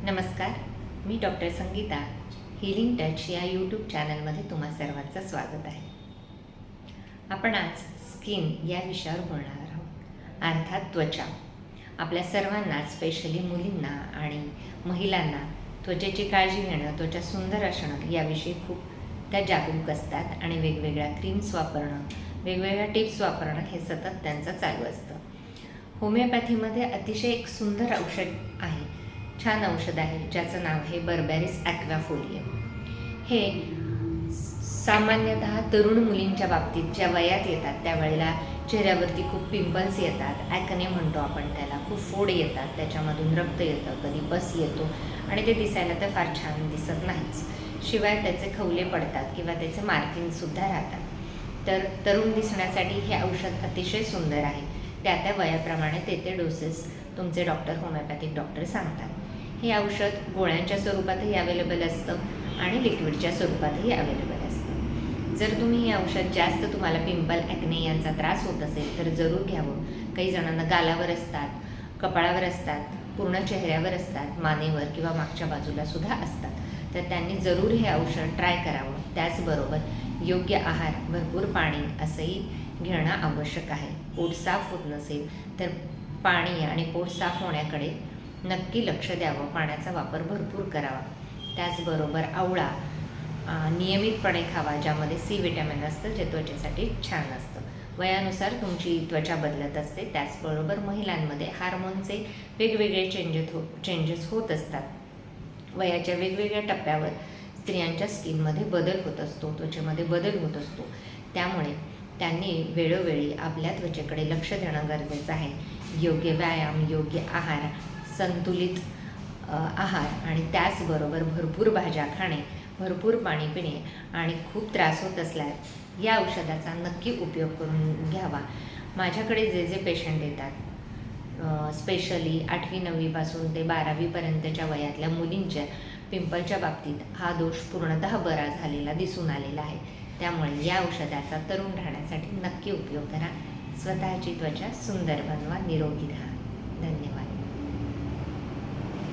नमस्कार, मी doctor Sangeeta healing touch या YouTube चॅनलमध्ये तुम्हा सर्वांचं स्वागत आहे. आपण आज स्किन या विषयावर बोलणार आहोत, अर्थात त्वचा. आपल्या सर्वांना, स्पेशली मुलींना आणि महिलांना त्वचेची काळजी घेणं, त्वचा सुंदर असणं याविषयी खूप त्या जागरूक असतात आणि वेगवेगळ्या क्रीम्स वापरणं, वेगवेगळ्या टिप्स वापरणं हे सतत त्यांचं चालू असतं. होमिओपॅथीमध्ये अतिशय एक सुंदर औषध आहे, छान औषध आहे, ज्याचं नाव आहे बर्बेरिस ॲक्वाफोलिया. हे सामान्यतः तरुण मुलींच्या बाबतीत ज्या वयात येतात त्यावेळेला चेहऱ्यावरती खूप पिंपल्स येतात, ॲकने म्हणतो आपण त्याला, खूप फोड येतात, त्याच्यामधून रक्त येतं, कधी पस येतो आणि ते दिसायला तर फार छान दिसत नाहीच. शिवाय त्याचे खवले पडतात किंवा त्याचे मार्किंगसुद्धा राहतात. तर तरुण दिसण्यासाठी हे औषध अतिशय सुंदर आहे. त्या वयाप्रमाणे ते डोसेस तुमचे डॉक्टर, होमिओपॅथिक डॉक्टर सांगतात. हे औषध गोळ्यांच्या स्वरूपातही अवेलेबल असतं आणि लिक्विडच्या स्वरूपातही अवेलेबल असतं. जर तुम्ही हे औषध जास्त तुम्हाला पिंपल, ॲक्ने यांचा त्रास होत असेल तर जरूर घ्यावं. काही जणांना गालावर असतात, कपाळावर असतात, पूर्ण चेहऱ्यावर असतात, मानेवर किंवा मागच्या बाजूला सुद्धा असतात. तर त्यांनी जरूर हे औषध ट्राय करावं. त्याचबरोबर योग्य आहार, भरपूर पाणी असंही घेणं आवश्यक आहे. पोट साफ होत नसेल तर पाणी आणि पोट साफ होण्याकडे नक्की लक्ष द्यावं. पाण्याचा वापर भरपूर करावा. त्याचबरोबर आवळा नियमितपणे खावा, ज्यामध्ये C विटॅमिन असतं, जे त्वचेसाठी छान असतं. वयानुसार तुमची त्वचा बदलत असते. त्याचबरोबर महिलांमध्ये हार्मोनचे वेगवेगळे चेंजेस होत असतात. वयाच्या वेगवेगळ्या टप्प्यावर स्त्रियांच्या स्किनमध्ये बदल होत असतो, त्वचेमध्ये बदल होत असतो. त्यामुळे त्यांनी वेळोवेळी आपल्या त्वचेकडे लक्ष देणं गरजेचं आहे. योग्य व्यायाम, योग्य आहार, संतुलित आहार आणि त्याचबरोबर भरपूर भाज्या खाणे, भरपूर पाणी पिणे आणि खूप त्रास होत असल्यास या औषधाचा नक्की उपयोग करून घ्यावा. माझ्याकडे जे पेशंट येतात, स्पेशली 8वी-9वीपासून ते 12वीपर्यंतच्या वयातल्या मुलींच्या पिंपलच्या बाबतीत हा दोष पूर्णतः बरा झालेला दिसून आलेला आहे. त्यामुळे या औषधाचा तरुण राहण्यासाठी नक्की उपयोग करा. स्वतःची त्वचा सुंदर बनवा. निरोगी राहा. धन्यवाद.